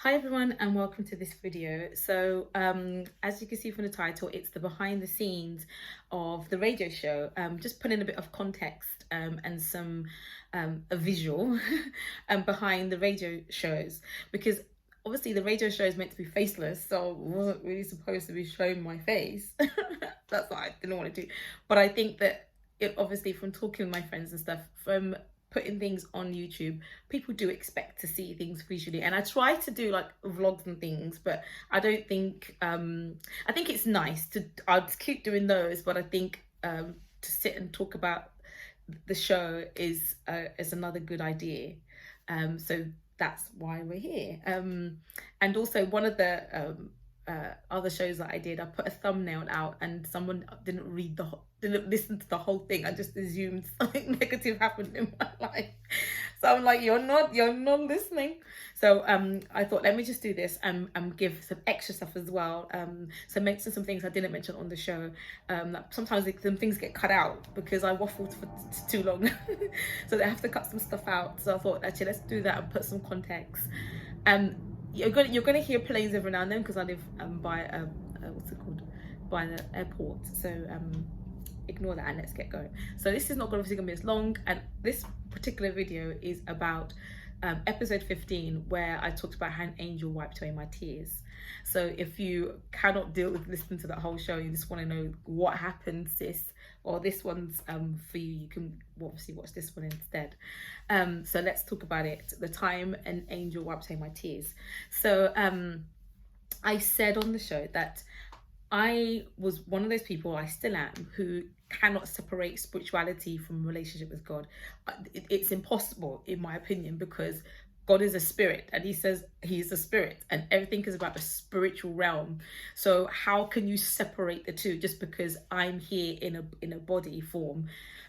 Hi everyone and welcome to this video. So as you can see from the title, it's the behind the scenes of the radio show. Just putting a bit of context and some a visual behind the radio shows, because obviously the radio show is meant to be faceless, so I wasn't really supposed to be showing my face. That's what I didn't want to do. But I think that it obviously, from talking with my friends and stuff, from putting things on YouTube, people do expect to see things visually, and I try to do like vlogs and things, but I don't think I think it's nice to, I'll just keep doing those, but I think to sit and talk about the show is another good idea. So that's why we're here. And also one of the other shows that I did, I put a thumbnail out and someone didn't listen to the whole thing. I just assumed something negative happened in my life. So I'm like, you're not listening. So I thought, let me just do this and give some extra stuff as well. So mention some things I didn't mention on the show. Sometimes some things get cut out because I waffled for too long. So they have to cut some stuff out. So I thought, actually, let's do that and put some context. You're gonna hear planes every now and then because I live by what's it called, by the airport. So ignore that and let's get going. So this is not obviously gonna be as long, and this particular video is about episode 15, where I talked about how an angel wiped away my tears. So if you cannot deal with listening to that whole show, you just want to know what happened, sis, or this one's for you, you can obviously watch this one instead. So let's talk about it. The time an angel wiped away my tears. So I said on the show that I was one of those people, I still am, who cannot separate spirituality from relationship with God. It's impossible, in my opinion, because God is a spirit, and he says he's a spirit, and everything is about the spiritual realm. So how can you separate the two just because I'm here in a body form?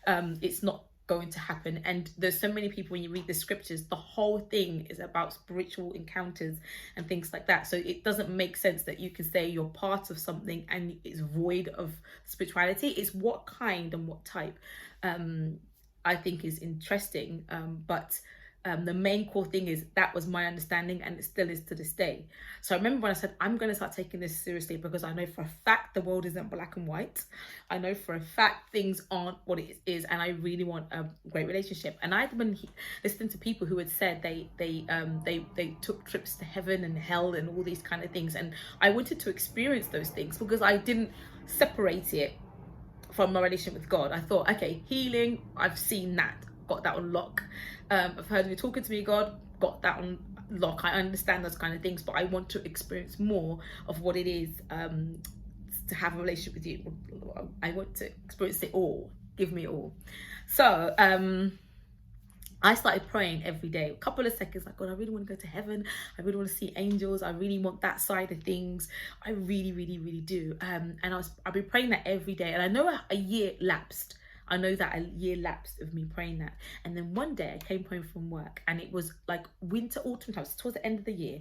It's not going to happen. And there's so many people, when you read the scriptures, the whole thing is about spiritual encounters and things like that. So it doesn't make sense that you can say you're part of something and it's void of spirituality. It's what kind and what type, I think is interesting. But the main core thing is that was my understanding, and it still is to this day. So I remember when I said I'm going to start taking this seriously, because I know for a fact the world isn't black and white. I know for a fact things aren't what it is, and I really want a great relationship. And I'd been listening to people who had said they took trips to heaven and hell and all these kind of things, and I wanted to experience those things because I didn't separate it from my relationship with God. I thought, okay, healing, I've seen that, got that on lock. I've heard you talking to me, God, got that on lock. I understand those kind of things, but I want to experience more of what it is to have a relationship with you. I want to experience it all. Give me it all. So I started praying every day, a couple of seconds, like, God, I really want to go to heaven. I really want to see angels. I really want that side of things. I really, really, really do. And I've been praying that every day. And I know a year lapsed. I know that a year lapsed of me praying that. And then one day I came home from work, and it was like winter, autumn time, so towards the end of the year.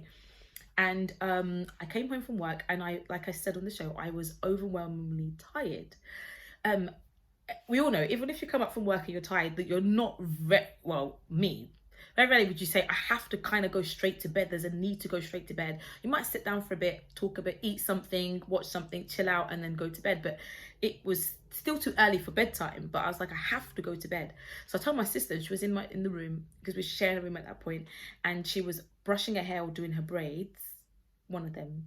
And I came home from work, and like I said on the show, I was overwhelmingly tired. We all know, even if you come up from work and you're tired, that you're not me, very rarely would you say, I have to kind of go straight to bed. There's a need to go straight to bed. You might sit down for a bit, talk a bit, eat something, watch something, chill out, and then go to bed. But it was still too early for bedtime. But I was like, I have to go to bed. So I told my sister, she was in the room, because we were sharing a room at that point, and she was brushing her hair or doing her braids, one of them.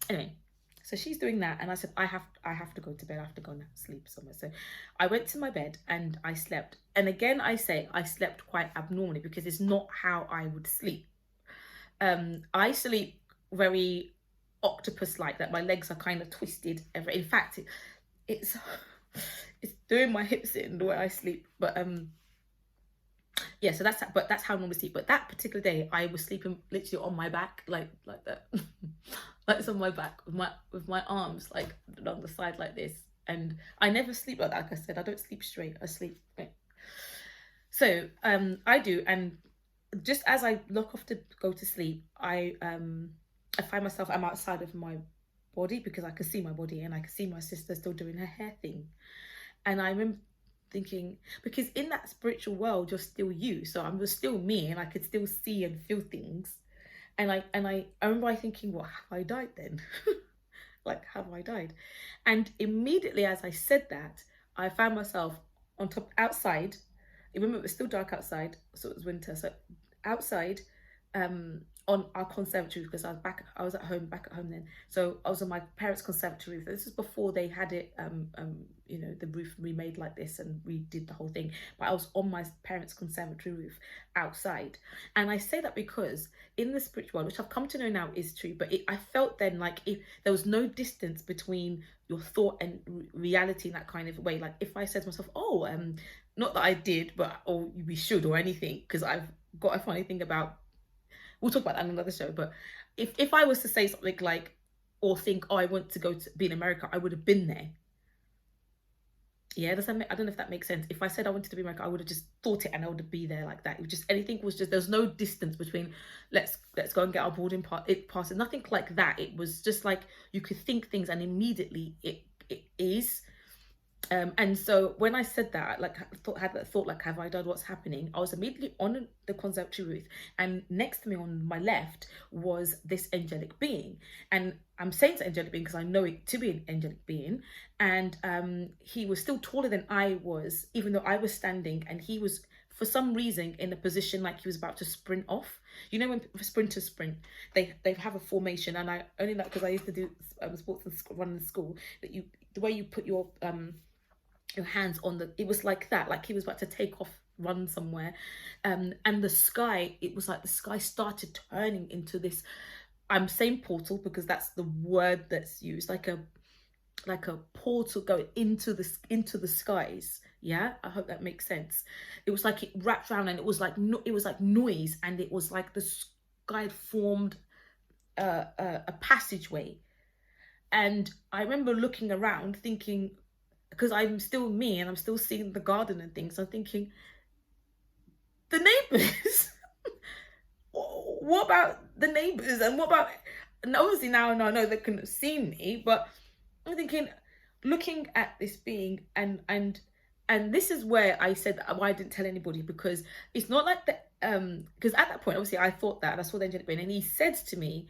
Anyway, so she's doing that, and I said, I have to go to bed. I have to go and sleep somewhere. So I went to my bed and I slept. And again, I say I slept quite abnormally, because it's not how I would sleep. I sleep very octopus-like, that my legs are kind of twisted. In fact, it's doing my hips in the way I sleep. But yeah, so that's how I normally sleep. But that particular day, I was sleeping literally on my back, like that. Like it's on my back with my arms like along the side like this. And I never sleep like that. Like I said, I don't sleep straight. I sleep. Right. So I do, and just as I look off to go to sleep, I find myself, I'm outside of my body, because I can see my body, and I can see my sister still doing her hair thing. And I remember thinking, because in that spiritual world, you're still you. So I'm still me, and I could still see and feel things. And I remember thinking, what, have I died then? Like, have I died? And immediately as I said that, I found myself on top outside. Remember, it was still dark outside, so it was winter. So outside, on our conservatory, because I was at home, back at home then. So I was on my parents' conservatory roof. This is before they had it, the roof remade like this, and we did the whole thing. But I was on my parents' conservatory roof outside, and I say that because in the spiritual world, which I've come to know now is true, but I felt then like if there was no distance between your thought and reality in that kind of way. Like if I said to myself, oh, not that I did, but or we should or anything, because I've got a funny thing about. We'll talk about that in another show. But if I was to say something like, or think, oh, I want to go to be in America, I would have been there. Yeah, I don't know if that makes sense. If I said I wanted to be America, I would have just thought it and I would be there like that. It was just anything was just there's no distance between let's go and get our boarding pass. Nothing like that. It was just like you could think things and immediately it is. And so when I said that, like had that thought, like, have I died? What's happening? I was immediately on the conservatory roof, and next to me on my left was this angelic being. And I'm saying it's angelic being because I know it to be an angelic being. And he was still taller than I was, even though I was standing, and he was for some reason in a position like he was about to sprint off. You know, when sprinters sprint, they have a formation, and I only know because I used to do sports and run in school, that the way you put your hands on it was like that, like he was about to take off, run somewhere. And the sky, it was like the sky started turning into this, I'm saying portal because that's the word that's used, like a portal going into the skies. Yeah, I hope that makes sense. It was like it wrapped around, and it was like noise, and it was like the sky had formed a passageway. And I remember looking around thinking, because I'm still me and I'm still seeing the garden and things, I'm thinking, the neighbours. What about the neighbours? And what about, and obviously now I know they couldn't have seen me, but I'm thinking, looking at this being, and this is where I said why I didn't tell anybody, because it's not like that. Because at that point, obviously, I thought that, and I saw the angelic being, and he said to me,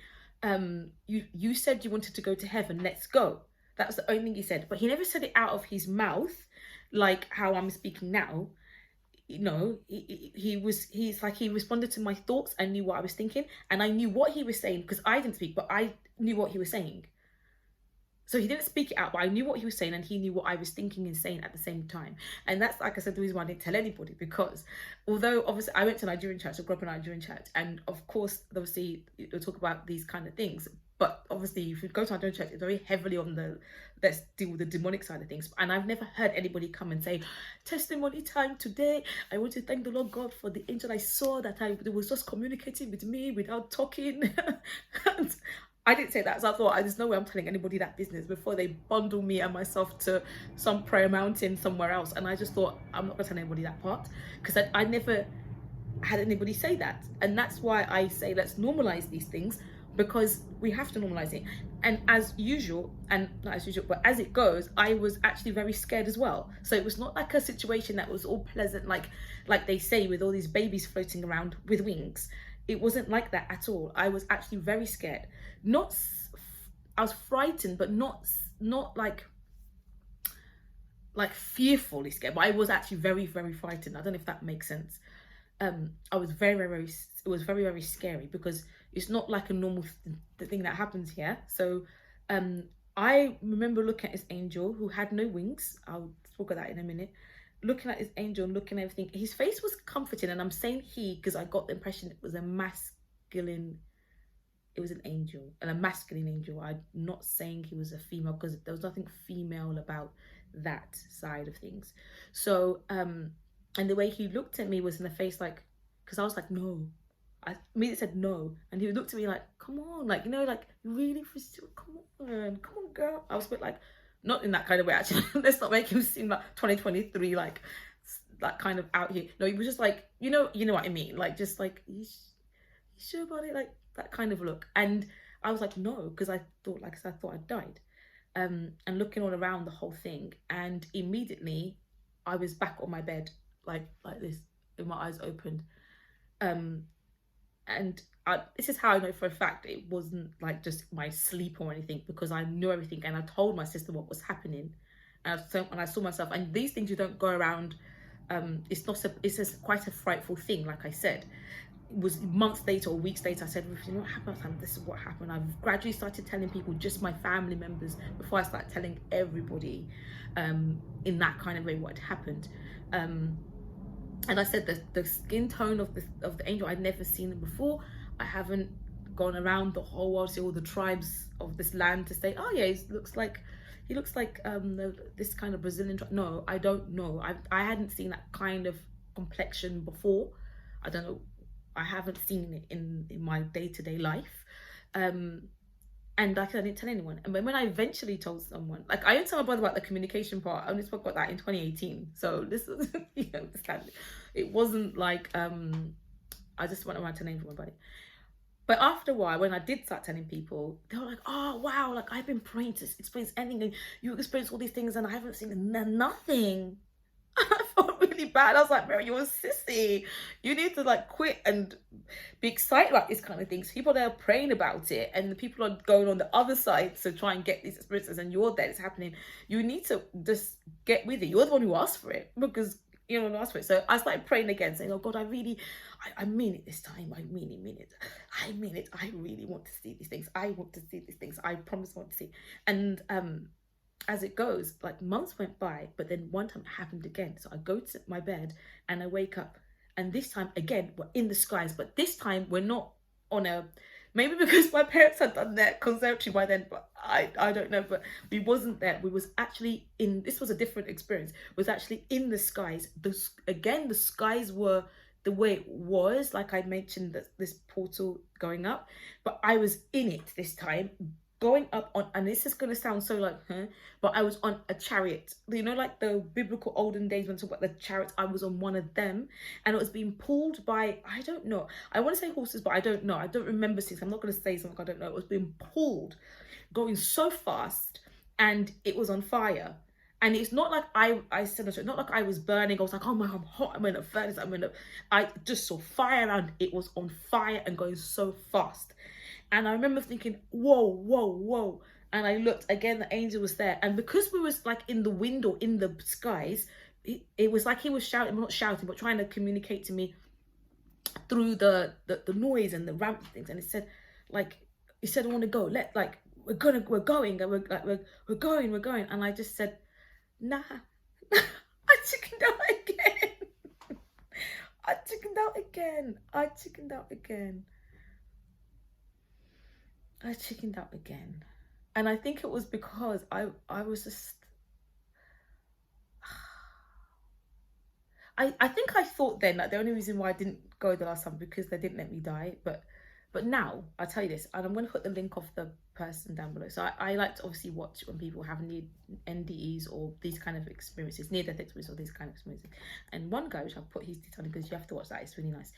you said you wanted to go to heaven, let's go. That was the only thing he said, but he never said it out of his mouth, like how I'm speaking now. You know, he's like, he responded to my thoughts. I knew what I was thinking, and I knew what he was saying because I didn't speak, but I knew what he was saying. So he didn't speak it out, but I knew what he was saying, and he knew what I was thinking and saying at the same time. And that's, like I said, the reason why I didn't tell anybody, because although obviously I went to Nigerian church, I grew up in Nigerian church, and of course, obviously, you'll talk about these kind of things. But obviously, if you go to Nigerian church, it's very heavily on the let's deal with the demonic side of things. And I've never heard anybody come and say, testimony time today. I want to thank the Lord God for the angel I saw that it was just communicating with me without talking. And I didn't say that, so I thought there's no way I'm telling anybody that business before they bundle me and myself to some prayer mountain somewhere else. And I just thought, I'm not going to tell anybody that part, because I never had anybody say that. And that's why I say let's normalize these things, because we have to normalize it. And as usual, and not as usual, but as it goes, I was actually very scared as well. So it was not like a situation that was all pleasant, like they say, with all these babies floating around with wings. It wasn't like that at all. I was actually very scared. I was frightened, but not like fearfully scared. But I was actually very, very frightened. I don't know if that makes sense. I was very, very, very, it was very, very scary, because it's not like a normal thing that happens here. So I remember looking at this angel who had no wings. I'll talk about that in a minute. Looking at his angel and looking at everything, his face was comforting, and I'm saying he because I got the impression it was an angel, and a masculine angel. I'm not saying he was a female, because there was nothing female about that side of things. So and the way he looked at me was in the face, like, because I was like, no. I immediately said no, and he looked at me like, come on, like, like, really, come on, girl. I was a bit like, not in that kind of way, actually. Let's not make him seem like 2023, like kind of out here. No, he was just like, you know what I mean, like, just like, you sure about it, like that kind of look. And I was like, no, because I thought I'd died. And looking all around the whole thing, and immediately I was back on my bed, like this, with my eyes opened. And this is how I know for a fact it wasn't like just my sleep or anything, because I knew everything and I told my sister what was happening. And I saw myself, and these things you don't go around. It's not. It's just quite a frightful thing. Like I said, it was months later or weeks later. I said, you know what happened? This is what happened. I've gradually started telling people, just my family members, before I started telling everybody, in that kind of way what had happened. And I said the skin tone of the angel, I'd never seen them before. I haven't gone around the whole world to see all the tribes of this land to say, oh yeah, he looks like this kind of Brazilian tribe. No, I don't know. I hadn't seen that kind of complexion before. I don't know. I haven't seen it in my day-to-day life. And like I didn't tell anyone. And when I eventually told someone, like I didn't tell my brother about the communication part. I only spoke about that in 2018. So this was, it wasn't like I just went around to name for my buddy. But after a while, when I did start telling people, they were like, "Oh wow! Like I've been praying to experience anything. You experience all these things, and I haven't seen nothing." I felt really bad. I was like, Mary, you're a sissy. You need to like quit and be excited about this kind of things. People are praying about it, and the people are going on the other side to try and get these experiences, and you're there, it's happening. You need to just get with it. You're the one who asked for it, because you know, asked for it. So I started praying again, saying, "Oh God, I mean it this time. I mean it. I mean it. I really want to see these things. I want to see these things. I promise I want to see." And as it goes, like months went by, but then one time it happened again. So I go to my bed and I wake up, and this time again we're in the skies, but this time we're not on a, maybe because my parents had done their conservatory by then, but I don't know, but we wasn't there. We was actually in, this was a different experience, was actually in the skies. Again, the skies were the way it was, like I mentioned, that this portal going up, but I was in it this time, going up on, and this is going to sound so like, but I was on a chariot. You know, like the biblical olden days when talk about the chariots, I was on one of them, and it was being pulled by, I don't know, I want to say horses, but I don't know. I don't remember things. I'm not going to say something I don't know. It was being pulled, going so fast, and it was on fire. And it's not like I said, it's not like I was burning. I was like, oh my, I'm hot. I'm in a furnace. I just saw fire around. It was on fire and going so fast. And I remember thinking, whoa, whoa, whoa. And I looked again, the angel was there. And because we was like in the window, in the skies, it was like he was shouting, not shouting, but trying to communicate to me through the noise and the ramp and things. And it said, like, he said, I want to go. We're going. We're going. And I just said, nah. I chickened out again. I chickened out again. I chickened out again. And I think it was because I was just, I think I thought then that the only reason why I didn't go the last time because they didn't let me die. But now I'll tell you this, and I'm going to put the link of the person down below. So I like to obviously watch when people have near NDEs or these kind of experiences, near death experiences or these kind of experiences. And one guy, which I'll put his detail because you have to watch that, it's really nice.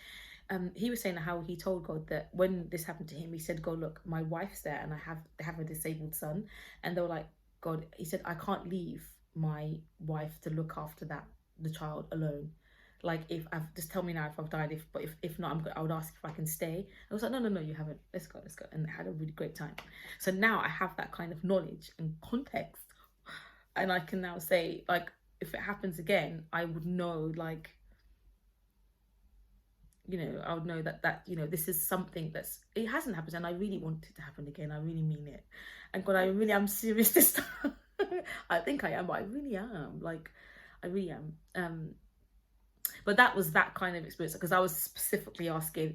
He was saying how he told God that when this happened to him, he said, God, look, my wife's there and they have a disabled son. And they were like, God, he said, I can't leave my wife to look after the child alone. Like, if I've, just tell me now if I've died, if not, I would ask if I can stay. I was like, no, you haven't. Let's go. And I had a really great time. So now I have that kind of knowledge and context. And I can now say, like, if it happens again, I would know, like, you know, I would know that you know, this is something it hasn't happened, and I really want it to happen again. I really mean it. And God, I really am serious this time. I think I am, but I really am. Like, I really am. But that was that kind of experience, because I was specifically asking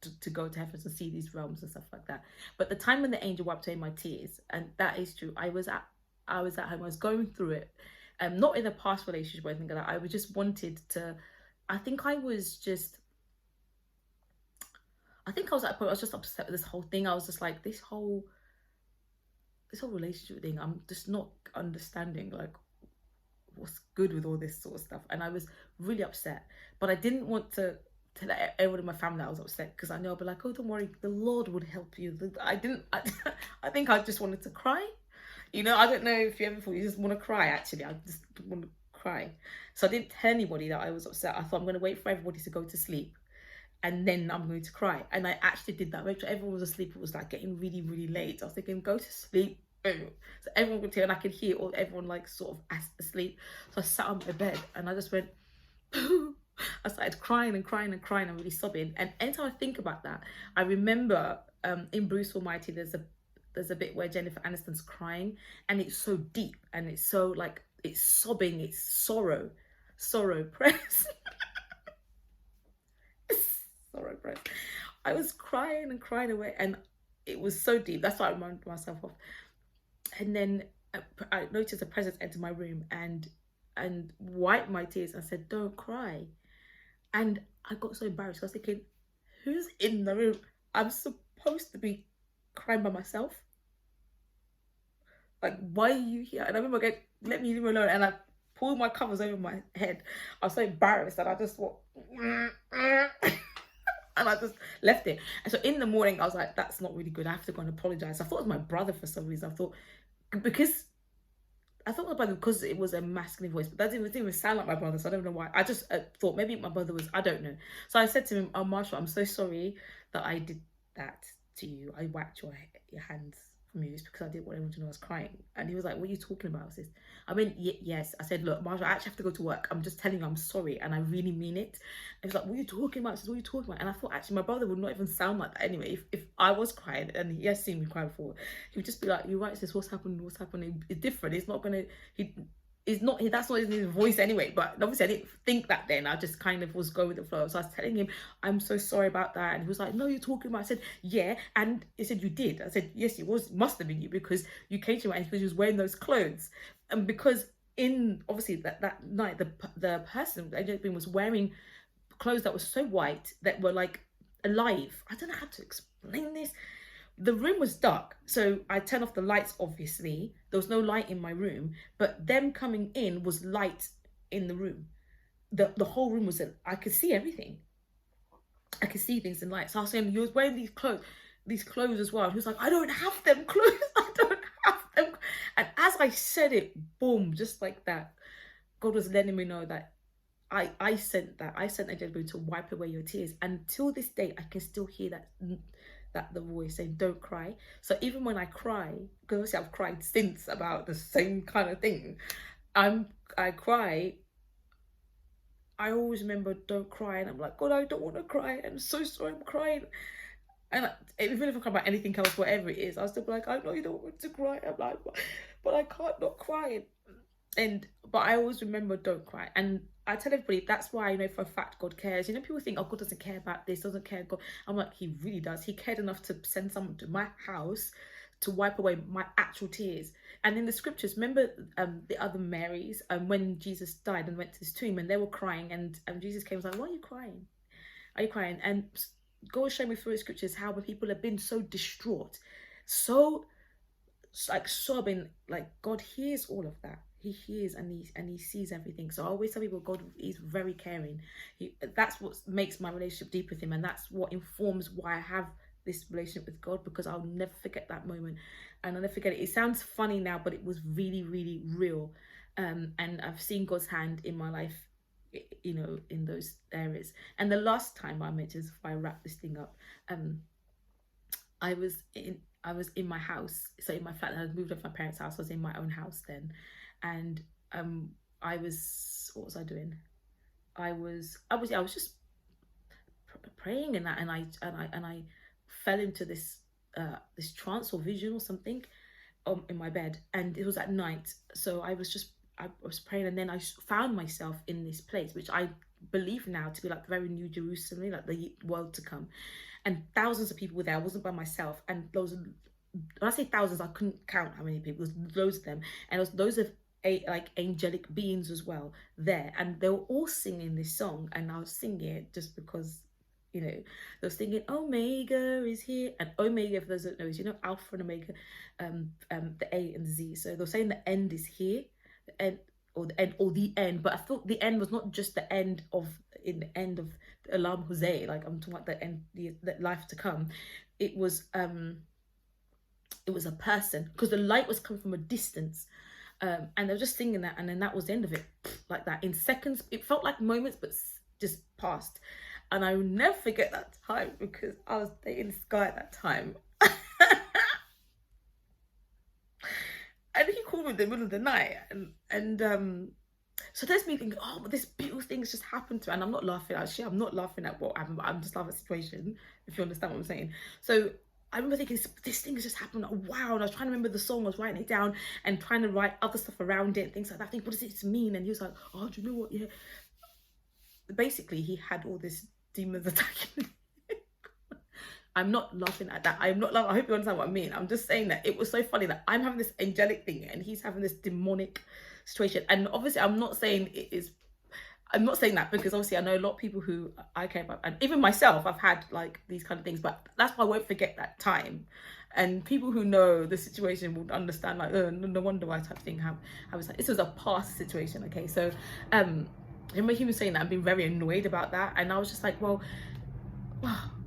to go to heaven and see these realms and stuff like that. But the time when the angel wiped away my tears, and that is true, I was at home, I was going through it, not in a past relationship or anything like that. I just wanted to, I think I was at that point, I was just upset with this whole thing. I was just like, this whole relationship thing, I'm just not understanding, like, what's good with all this sort of stuff. And I was really upset, but I didn't want to let everyone in my family that I was upset, because I know I'd be like, oh, don't worry, the Lord would help you. I think I just wanted to cry. You know, I don't know if you ever thought you just want to cry. Actually, I just want to cry. So I didn't tell anybody that I was upset. I thought I'm going to wait for everybody to go to sleep, and then I'm going to cry. And I actually did that. Make sure everyone was asleep. It was like getting really, really late. I was thinking, go to sleep. So everyone could hear, and I could hear all everyone like sort of asleep. So I sat on my bed and I just went, I started crying and crying and crying and really sobbing. And anytime I think about that, I remember in Bruce Almighty, there's a bit where Jennifer Aniston's crying, and it's so deep and it's so like it's sobbing, it's sorrow press. Sorrow press. I was crying and crying away, and it was so deep. That's what I reminded myself of. And then I noticed a presence enter my room and wiped my tears. I said, "Don't cry." And I got so embarrassed. I was thinking, who's in the room? I'm supposed to be crying by myself. Like, why are you here? And I remember going, let me leave me alone. And I pulled my covers over my head. I was so embarrassed that I just went, and I just left it. And so in the morning, I was like, that's not really good. I have to go and apologize. I thought it was my brother for some reason. I thought about it because it was a masculine voice, but that didn't even sound like my brother, so I don't know why. I just thought maybe my brother was, I don't know. So I said to him, "Oh, Marshall, I'm so sorry that I did that to you. I whacked your hands from you. It's because I didn't want anyone to know I was crying." And he was like, "What are you talking about, sis?" I mean, yes. I said, "Look, Marshall, I actually have to go to work. I'm just telling you I'm sorry, and I really mean it." And he's like, "What are you talking about?" I said, "What are you talking about?" And I thought, actually, my brother would not even sound like that anyway. If I was crying, and he has seen me cry before, he would just be like, "You're right, sis, what's happening? What's happening?" It's different. It's not gonna, that's not his voice anyway. But obviously I didn't think that then. I just kind of was going with the flow. So I was telling him, "I'm so sorry about that." And he was like, "No, you're talking about." I said, "Yeah." And he said, "You did." I said, "Yes, it must have been you, because you came to me and he was wearing those clothes." And because in obviously that night the person Angelic was wearing clothes that were so white that were like alive. I don't know how to explain this. The room was dark, so I turned off the lights. Obviously there was no light in my room, but them coming in was light in the room. The whole room was I could see everything. I could see things in light. So I was saying, "You was wearing these clothes as well." And he was like, "I don't have them clothes. I don't have them." And as I said it, boom, just like that, God was letting me know that I sent Angelic to wipe away your tears. And till this day, I can still hear the voice saying, "Don't cry." So even when I cry, because obviously I've cried since about the same kind of thing, I cry, I always remember, "Don't cry." And I'm like, "God, I don't want to cry. I'm so sorry, I'm crying." And even if I cry about anything else, whatever it is, I'll still be like, "I know you don't want to cry." I'm like, but I can't not cry. But I always remember, "Don't cry." And I tell everybody that's why I know for a fact God cares. You know, people think, "Oh, God doesn't care about this, doesn't care." God, I'm like, He really does. He cared enough to send someone to my house to wipe away my actual tears. And in the scriptures, remember the other Marys, when Jesus died and went to his tomb, and they were crying, and Jesus came and was like, "Why are you crying? Are you crying?" And God showed me through the scriptures how when people have been so distraught, so like sobbing, like God hears all of that. He hears and he sees everything. So I always tell people God is very caring. That's what makes my relationship deep with him, and that's what informs why I have this relationship with God, because I'll never forget that moment, and I'll never forget it. It sounds funny now, but it was really, really real. And I've seen God's hand in my life, you know, in those areas. And the last time I mentioned, if I wrap this thing up, I was in my house, so in my flat. I had moved off my parents' house. I was in my own house then, and what was I doing? I was just praying, and I fell into this trance or vision or something in my bed, and it was at night. So I was praying, and then I found myself in this place, which I believe now to be like the very New Jerusalem, like the world to come. And thousands of people were there. I wasn't by myself. And when I say thousands, I couldn't count how many people. There was loads of them, and there was loads of like angelic beings as well there, and they were all singing this song, and I was singing it just because, you know, they were singing "Omega is here," and Omega, for those that know, is, you know, Alpha and Omega, the A and the Z. So they're saying the end is here, the end, or the end, or the end. But I thought the end was not just the end of the Alam Jose, like I'm talking about the end, the life to come. It was a person, because the light was coming from a distance, and they were just singing that, and then that was the end of it, like that, in seconds. It felt like moments, but just passed. And I will never forget that time because I was dating this guy at that time. And he called me in the middle of the night, and so there's me thinking, oh, but this beautiful thing's just happened to me. And I'm not laughing at shit. I'm not laughing at what happened, but I'm just laughing at the situation, if you understand what I'm saying. So I remember thinking, this thing has just happened. Oh, wow. And I was trying to remember the song. I was writing it down and trying to write other stuff around it and things like that. I think, what does it mean? And he was like, oh, do you know what? Yeah. Basically, he had all this demons attacking me. I'm not laughing at that. I'm not laughing. I hope you understand what I mean. I'm just saying that it was so funny that I'm having this angelic thing and he's having this demonic situation. And obviously, I'm not saying that because obviously I know a lot of people who I care about, and even myself, I've had like these kind of things, but that's why I won't forget that time. And people who know the situation would understand, like, oh, no wonder why type thing. How I was like, this was a past situation. Okay, so I remember he was saying that I've been very annoyed about that, and I was just like, well,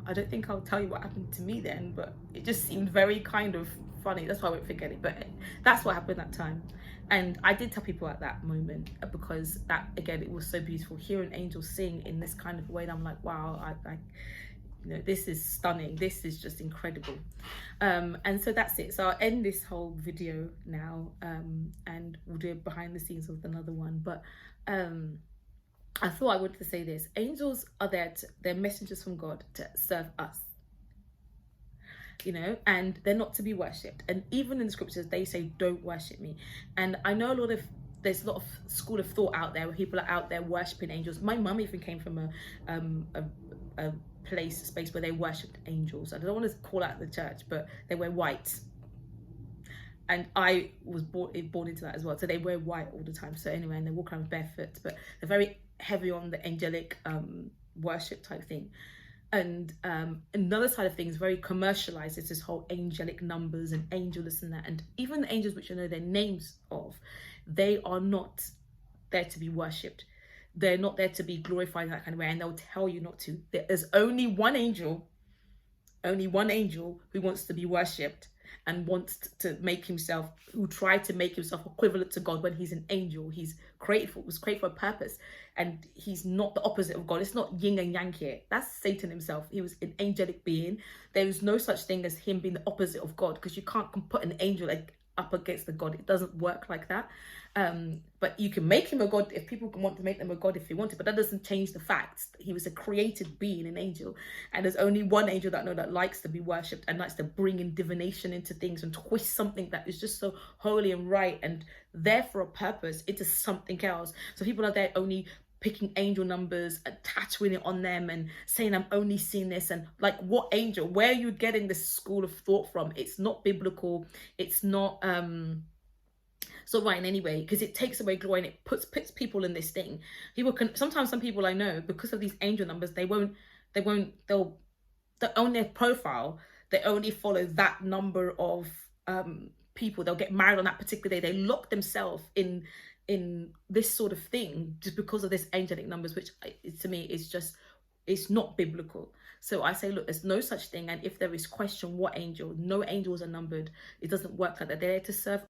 I don't think I'll tell you what happened to me then, but it just seemed very kind of funny. That's why I won't forget it. But that's what happened that time. And I did tell people at that moment, because that, again, it was so beautiful. Hearing angels sing in this kind of way, that I'm like, wow, I you know, this is stunning. This is just incredible. And so that's it. So I'll end this whole video now, and we'll do it behind the scenes with another one. But I thought I wanted to say this. Angels are there, they're messengers from God to serve us, you know, and they're not to be worshipped. And even in the scriptures, they say, don't worship me. And I know there's a lot of school of thought out there where people are out there worshipping angels. My mum even came from a space where they worshipped angels. I don't want to call out the church, but they wear white. And I was born into that as well. So they wear white all the time. So anyway, and they walk around barefoot, but they're very heavy on the angelic worship type thing. And another side of things, very commercialized, is this whole angelic numbers and angel this and that. And even the angels which I know their names of, they are not there to be worshipped. They're not there to be glorified in that kind of way. And they'll tell you not to. There's only one angel who wants to be worshipped and wants to make himself, who tried to make himself equivalent to God when he's an angel. He's was created for a purpose, and he's not the opposite of God. It's not yin and yang here. That's Satan himself. He was an angelic being. There is no such thing as him being the opposite of God, because you can't put an angel up against the God. It doesn't work like that. But you can make him a god if people want to make them a god if they want to, but that doesn't change the facts. He was a created being, an angel, and there's only one angel that I know that likes to be worshipped and likes to bring in divination into things and twist something that is just so holy and right and there for a purpose into something else. So people are there only picking angel numbers and tattooing it on them and saying, I'm only seeing this. And like, what angel? Where are you getting this school of thought from? It's not biblical. It's not right in any way, because it takes away glory and it puts people in this thing. Sometimes some people I know, because of these angel numbers, they'll on their profile, they only follow that number of people. They'll get married on that particular day. They lock themselves in this sort of thing just because of this angelic numbers, which to me is just, it's not biblical. So I say, look, there's no such thing. And if there is question, what angel? No angels are numbered. It doesn't work like that. They're there to serve